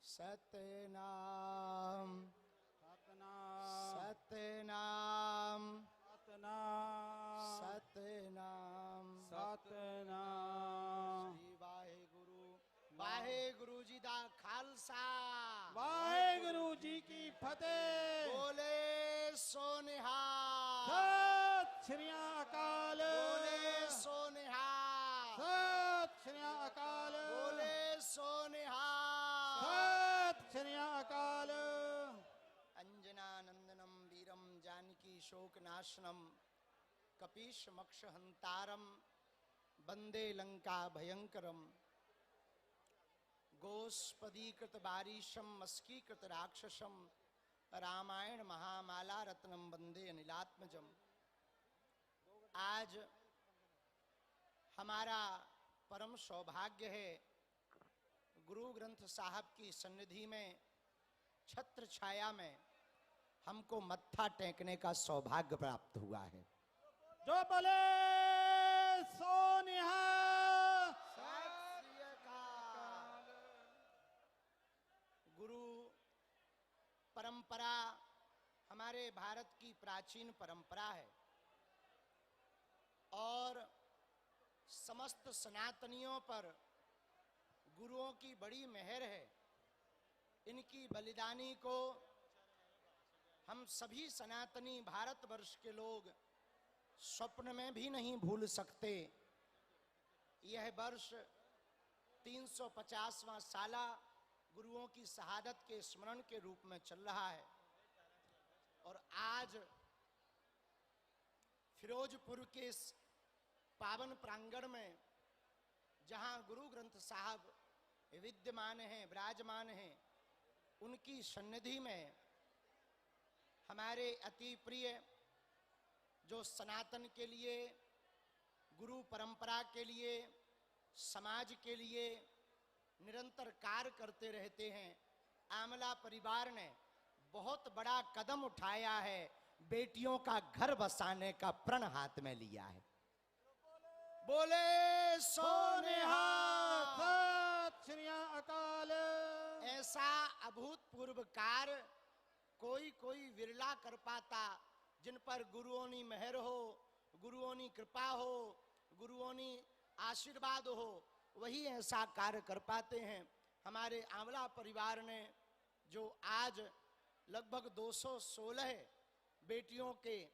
सतनाम सतनाम सतनाम सतनाम सतनाम सतनाम। श्री वाहेगुरु जी दा खालसा वाहेगुरु जी की फतेह। बोले सोनिहाल सत श्री अकाल। बोले सोनिहाल सत श्री अकाल। बोले सोनिहाल सत श्री अकाल। अंजनानंदनम वीरम जानकी शोकनाशनम कपीशमक्षहंतारम वंदे लंका भयंकरम गोस्पदीकृत बारीशम मस्कीकृत राक्षसम रामायण महामाला रत्नम वंदे अनिलात्मजम। आज हमारा परम सौभाग्य है गुरु ग्रंथ साहब की सन्निधि में छत्र छाया में हमको मत्था टेकने का सौभाग्य प्राप्त हुआ है। जो बोले सोनिहाल। गुरु परंपरा हमारे भारत की प्राचीन परंपरा है और समस्त सनातनियों पर गुरुओं की बड़ी मेहर है। इनकी बलिदानी को हम सभी सनातनी भारतवर्ष के लोग स्वप्न में भी नहीं भूल सकते। यह वर्ष 350वां साला गुरुओं की शहादत के स्मरण के रूप में चल रहा है और आज फिरोजपुर के इस पावन प्रांगण में जहां गुरु ग्रंथ साहब विद्यमान हैं, विराजमान हैं, उनकी सन्निधि में हमारे अति प्रिय जो सनातन के लिए, गुरु परंपरा के लिए, समाज के लिए निरंतर कार्य करते रहते हैं, आमला परिवार ने बहुत बड़ा कदम उठाया है। बेटियों का घर बसाने का प्रण हाथ में लिया है। बोले सोनिहाल। सत श्री अकाल। ऐसा अभूतपूर्व कार्य कोई विरला कर पाता जिन पर गुरुओं की मेहर हो, गुरुओं की कृपा हो, गुरुओं की आशीर्वाद हो, वही ऐसा कार्य कर पाते हैं। हमारे आंवला परिवार ने जो आज लगभग 216 बेटियों के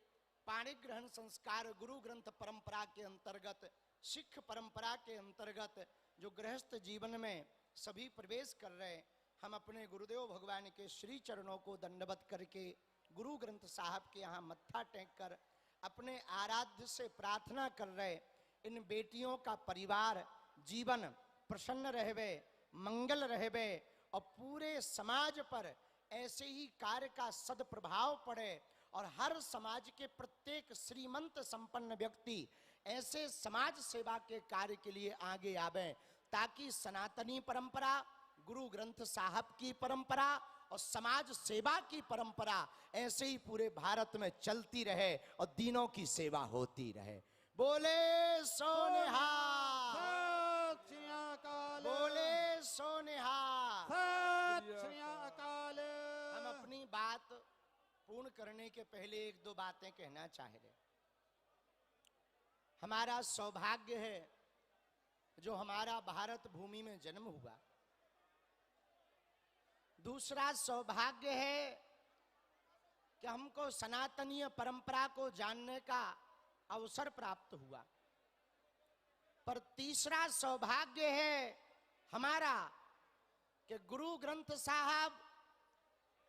पाणी ग्रहण संस्कार गुरु ग्रंथ परंपरा के अंतर्गत, सिख परंपरा के अंतर्गत जो गृहस्थ जीवन में सभी प्रवेश कर रहे, हम अपने गुरुदेव भगवान के श्री चरणों को दंडवत करके गुरु ग्रंथ साहब के यहाँ मत्था टेक कर अपने आराध्य से प्रार्थना कर रहे, इन बेटियों का परिवार जीवन प्रसन्न रहवे, मंगल रहवे और पूरे समाज पर ऐसे ही कार्य का सदप्रभाव पड़े और हर समाज के प्रत्येक श्रीमंत संपन्न व्यक्ति ऐसे समाज सेवा के कार्य के लिए आगे आवे, ताकि सनातनी परंपरा, गुरु ग्रंथ साहब की परंपरा और समाज सेवा की परंपरा ऐसे ही पूरे भारत में चलती रहे और दीनों की सेवा होती रहे। बोले सोनिहाल। सत श्री अकाल। बोले सोनिहाल। सत श्री अकाल। हम अपनी बात पूर्ण करने के पहले एक दो बातें कहना चाह रहे। हमारा सौभाग्य है जो हमारा भारत भूमि में जन्म हुआ। दूसरा सौभाग्य है कि हमको सनातनीय परंपरा को जानने का अवसर प्राप्त हुआ। पर तीसरा सौभाग्य है हमारा कि गुरु ग्रंथ साहब,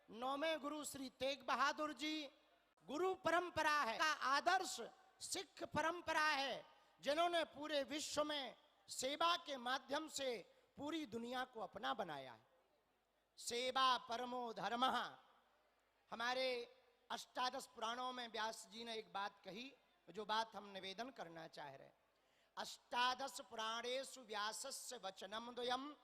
नौवें गुरु श्री तेग बहादुर जी, गुरु परंपरा है का आदर्श सिख परंपरा है, जिन्होंने पूरे विश्व में सेवा के माध्यम से पूरी दुनिया को अपना बनाया है। सेवा परमो धर्मः। हमारे अष्टादश पुराणों में व्यास जी ने एक बात कही, जो बात हम निवेदन करना चाह रहे हैं। अष्टादश पुराणेषु व्यासस्य वचनम द्वयम्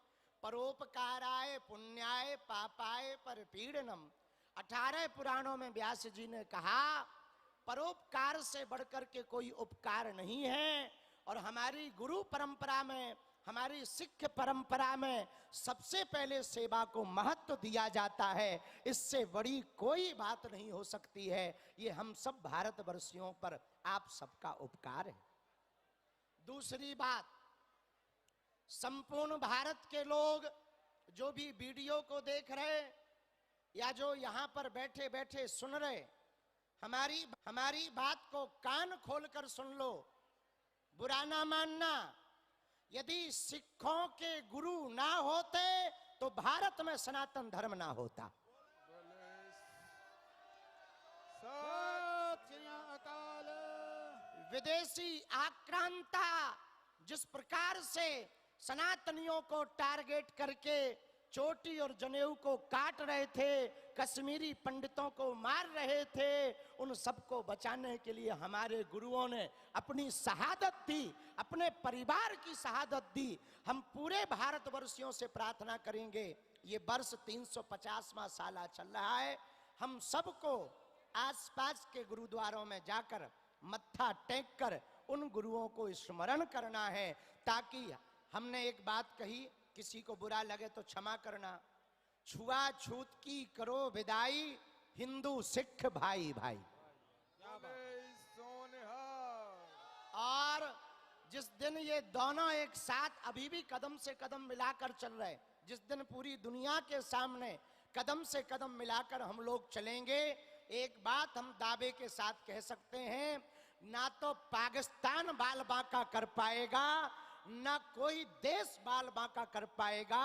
परोपकाराय पुण्याय पापाय परपीड़नम। 18 पुराणों में व्यास जी ने कहा परोपकार से बढ़कर के कोई उपकार नहीं है, और हमारी गुरु परंपरा में हमारी सिख परंपरा में सबसे पहले सेवा को महत्व दिया जाता है। इससे बड़ी कोई बात नहीं हो सकती है। ये हम सब भारतवर्षियों पर आप सबका उपकार है। दूसरी बात, संपूर्ण भारत के लोग जो भी वीडियो को देख रहे या जो यहां पर बैठे बैठे सुन रहे, हमारी बात को कान खोलकर सुन लो, बुरा ना मानना। यदि सिखों के गुरु ना होते तो भारत में सनातन धर्म ना होता। सत श्री अकाल। विदेशी आक्रांता जिस प्रकार से सनातनियों को टारगेट करके चोटी और जनेऊ को काट रहे थे, कश्मीरी पंडितों को मार रहे थे, उन सबको बचाने के लिए हमारे गुरुओं ने अपनी शहादत दी, अपने परिवार की शहादत दी। हम पूरे भारतवर्षियों से प्रार्थना करेंगे, ये वर्ष 350वां साल चल रहा है, हम सबको आसपास के गुरुद्वारों में जाकर मत्था टेक कर उन गुरुओं को स्मरण करना है, ताकि हमने एक बात कही, किसी को बुरा लगे तो क्षमा करना, छुआछूत की करो विदाई, हिंदू सिख भाई भाई। और जिस दिन ये दोनों एक साथ अभी भी कदम से कदम मिलाकर चल रहे, जिस दिन पूरी दुनिया के सामने कदम से कदम मिलाकर हम लोग चलेंगे, एक बात हम दावे के साथ कह सकते हैं, ना तो पाकिस्तान बाल बांका कर पाएगा, ना कोई देश बाल बांका कर पाएगा,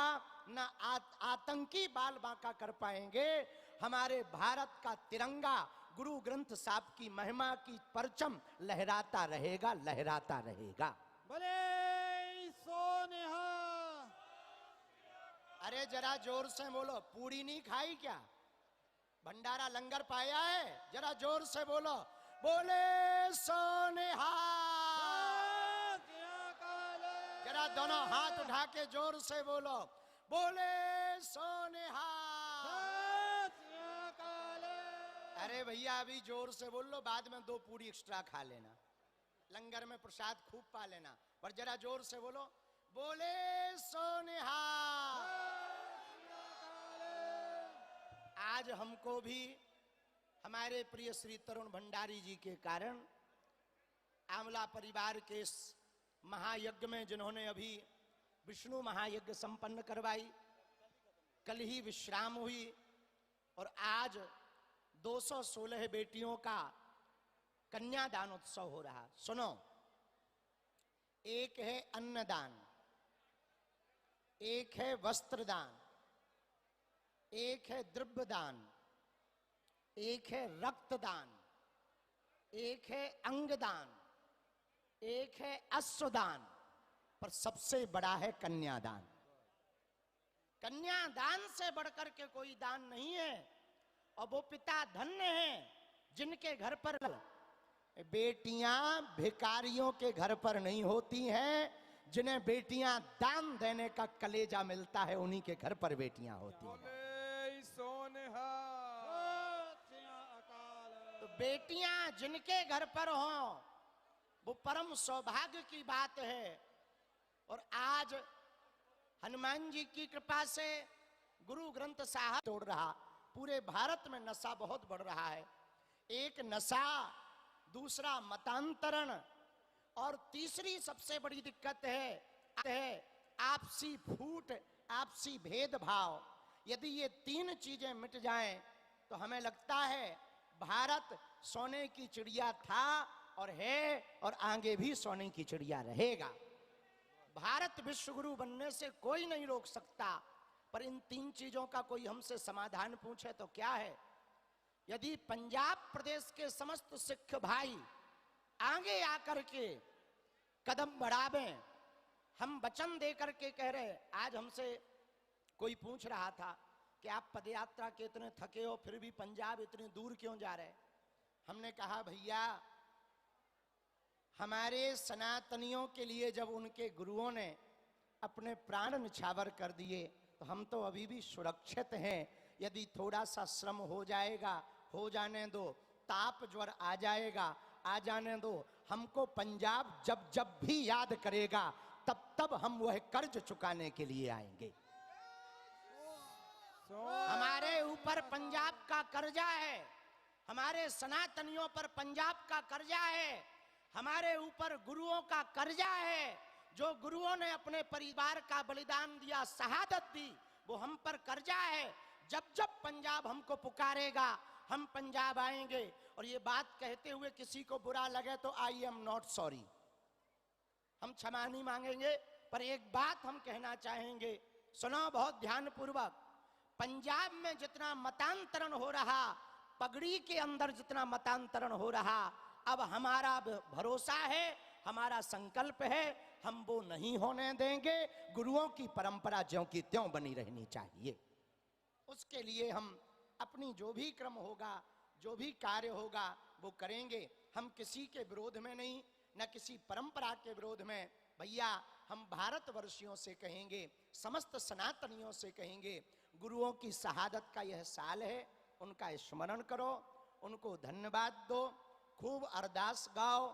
ना आतंकी बाल बांका कर पाएंगे। हमारे भारत का तिरंगा गुरु ग्रंथ साहब की महिमा की परचम लहराता रहेगा, लहराता रहेगा। बोले सोनिहा। अरे जरा जोर से बोलो, पूड़ी नहीं खाई क्या? भंडारा लंगर पाया है? जरा जोर से बोलो, बोले सोनिहा। जरा दोनों हाथ उठा के जोर से बोलो, बोले सोनिहा। अरे भैया अभी जोर से बोल लो, बाद में 2 पूड़ी एक्स्ट्रा खा लेना, लंगर में प्रसाद खूब पा लेना, पर जरा जोर से बोलो, बोले सोनिहा। आज हमको भी हमारे प्रिय श्री तरुण भंडारी जी के कारण आमला परिवार के इस महायज्ञ में, जिन्होंने अभी विष्णु महायज्ञ संपन्न करवाई, कल ही विश्राम हुई, और आज 216 बेटियों का कन्यादान उत्सव हो रहा। सुनो, एक है अन्नदान, एक है वस्त्रदान, एक है द्रव्यदान, एक है रक्तदान, एक है अंगदान, एक है अश्वदान, पर सबसे बड़ा है कन्यादान। कन्यादान से बढ़कर के कोई दान नहीं है, और वो पिता धन्य हैं जिनके घर पर बेटियां भिखारियों के घर पर नहीं होती हैं, जिन्हें बेटियां दान देने का कलेजा मिलता है, उन्हीं के घर पर बेटियां होती हैं। तो बेटियां जिनके घर पर हों, वो परम सौभाग्य की बात है। और आज हनुमान जी की कृपा से गुरु ग्रंथ साहब तोड़ रहा, पूरे भारत में नशा बहुत बढ़ रहा है। एक नशा, दूसरा मतांतरण, और तीसरी सबसे बड़ी दिक्कत है आपसी फूट, आपसी भेदभाव। यदि ये 3 चीजें मिट जाएं तो हमें लगता है भारत सोने की चिड़िया था और है, और आगे भी सोने की चिड़िया रहेगा। भारत विश्व गुरु बनने से कोई नहीं रोक सकता, पर इन 3 चीजों का कोई हमसे समाधान पूछे तो क्या है? यदि पंजाब प्रदेश के समस्त सिख भाई आगे आकर के कदम बढ़ावें, हम वचन दे करके कह रहे। आज हमसे कोई पूछ रहा था कि आप पदयात्रा के इतने थके हो, फिर भी पंजाब इतनी दूर क्यों जा रहे? हमने कहा भैया, हमारे सनातनियों के लिए जब उनके गुरुओं ने अपने प्राण निछावर कर दिए, तो हम तो अभी भी सुरक्षित हैं। यदि थोड़ा सा श्रम हो जाएगा, हो जाने दो, ताप ज्वर आ जाएगा, आ जाने दो। हमको पंजाब जब जब भी याद करेगा तब हम वह कर्ज चुकाने के लिए आएंगे। हमारे ऊपर पंजाब का कर्जा है, हमारे सनातनियों पर पंजाब का कर्जा है, हमारे ऊपर गुरुओं का कर्जा है। जो गुरुओं ने अपने परिवार का बलिदान दिया, शहादत दी, वो हम पर कर्जा है। जब जब पंजाब हमको पुकारेगा हम पंजाब आएंगे। और ये बात कहते हुए किसी को बुरा लगे तो आई एम नॉट सॉरी, हम क्षमा नहीं मांगेंगे। पर एक बात हम कहना चाहेंगे, सुनो बहुत ध्यान पूर्वक। पंजाब में जितना मतांतरण हो रहा, पगड़ी के अंदर जितना मतांतरण हो रहा, अब हमारा भरोसा है, हमारा संकल्प है, हम वो नहीं होने देंगे। गुरुओं की परंपरा ज्यों की त्यों बनी रहनी चाहिए। उसके लिए हम अपनी जो भी क्रम होगा, जो भी कार्य होगा वो करेंगे। हम किसी के विरोध में नहीं, न किसी परंपरा के विरोध में। भैया हम भारतवर्षियों से कहेंगे, समस्त सनातनियों से कहेंगे, गुरुओं की शहादत का यह साल है, उनका स्मरण करो, उनको धन्यवाद दो, खूब अरदास गाओ,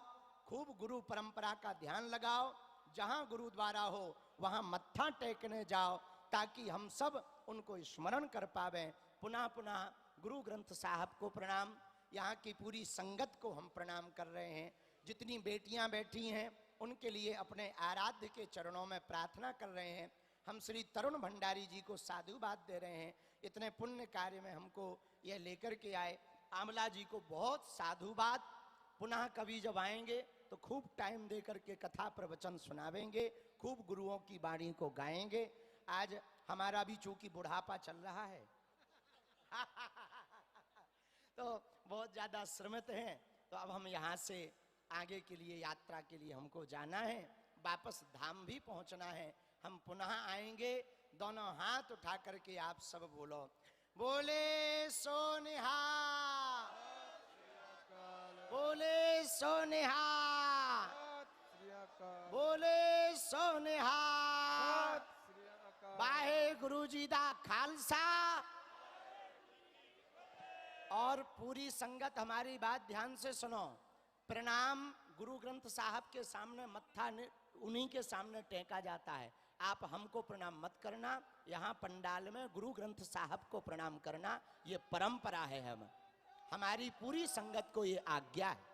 खूब गुरु परंपरा का ध्यान लगाओ। जहां गुरुद्वारा हो वहां मत्था टेकने जाओ, ताकि हम सब उनको स्मरण कर पावे। पुनः पुनः गुरु ग्रंथ साहब को प्रणाम, यहाँ की पूरी संगत को हम प्रणाम कर रहे हैं। जितनी बेटियां बैठी हैं उनके लिए अपने आराध्य के चरणों में प्रार्थना कर रहे हैं। हम श्री तरुण भंडारी जी को साधुवाद दे रहे हैं, इतने पुण्य कार्य में हमको यह लेकर के आए। आमला जी को बहुत साधुवाद। पुनः कभी जब आएंगे तो खूब टाइम दे करके कथा प्रवचन सुनावेंगे, खूब गुरुओं की वाणी को गाएंगे। आज हमारा भी चूंकि बुढ़ापा चल रहा है तो बहुत ज्यादा श्रमित हैं, तो अब हम यहाँ से आगे के लिए यात्रा के लिए हमको जाना है, वापस धाम भी पहुंचना है। हम पुनः आएंगे। दोनों हाथ उठा करके आप सब बोलो, बोले सो निहाल, बोले सो निहाल, बोले सो निहाल। वाहे गुरु जी दा खालसा। और पूरी संगत हमारी बात ध्यान से सुनो। प्रणाम गुरु ग्रंथ साहब के सामने मत्था उन्हीं के सामने टेका जाता है। आप हमको प्रणाम मत करना, यहाँ पंडाल में गुरु ग्रंथ साहब को प्रणाम करना, ये परंपरा है। हमारी पूरी संगत को ये आज्ञा है।